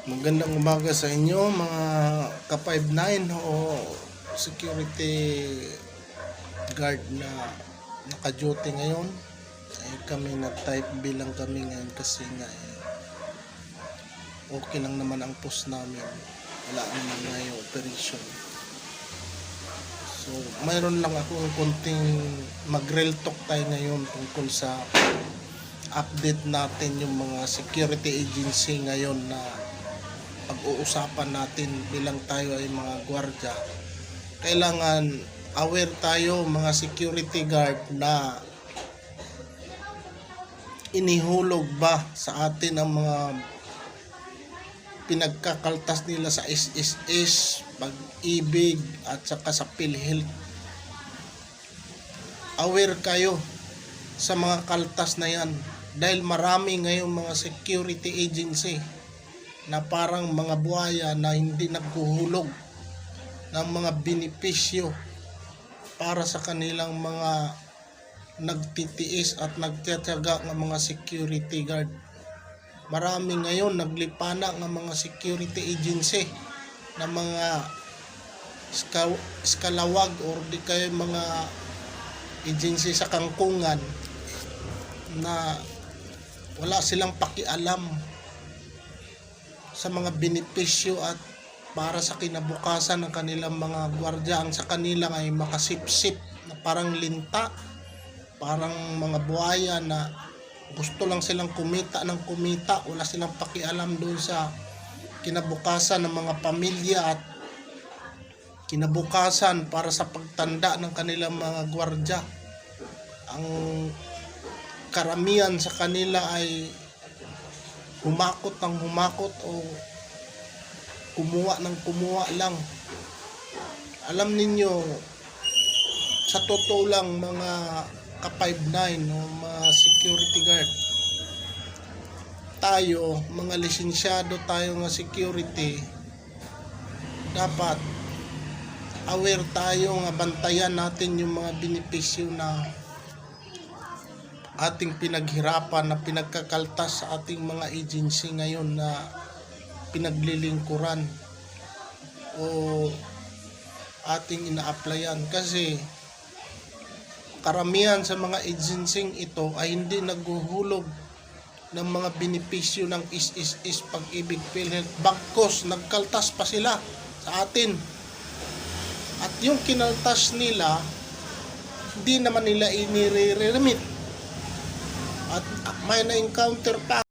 Magandang umaga sa inyo mga ka-59 o security guard na naka-duty ngayon. Kami na-type bilang kami ngayon kasi nga okay lang naman ang post namin. Wala naman na yung operation. So, mayroon lang akong konting mag-real talk tayo ngayon tungkol sa update natin yung mga security agency ngayon na pag-uusapan natin bilang tayo ay mga gwardiya. Kailangan aware tayo mga security guard na inihulog ba sa atin ang mga pinagkakaltas nila sa SSS, Pag-ibig at saka sa PhilHealth. Aware kayo sa mga kaltas na yan dahil marami ngayong mga security agency na parang mga buhaya na hindi naghuhulog ng mga benepisyo para sa kanilang mga nagtitiis at nagtitiyaga ng mga security guard. Marami ngayon naglipana ng mga security agency na mga skalawag or di kayo mga agency sa kangkungan na wala silang pakialam sa mga benepisyo at para sa kinabukasan ng kanilang mga gwardiya. Ang sa kanila ay makasipsip na parang linta, parang mga buhaya na gusto lang silang kumita ng kumita, wala silang pakialam doon sa kinabukasan ng mga pamilya at kinabukasan para sa pagtanda ng kanilang mga gwardiya. Ang karamihan sa kanila ay humakot ng humakot o kumuha ng kumuha lang. Alam ninyo, sa totoo lang mga ka-59 o mga security guard, tayo, mga lisensyado tayo nga security, dapat aware tayo nga bantayan natin yung mga benepisyo na ating pinaghirapan na pinagkakaltas sa ating mga agency ngayon na pinaglilingkuran o ating ina-applyan. Kasi karamihan sa mga agency ito ay hindi naghuhulog ng mga benepisyo ng SSS, Pag-ibig, PhilHealth. Bagkos nagkaltas pa sila sa atin. At yung kinaltas nila, hindi naman nila inire-remit. At may na-encounter pa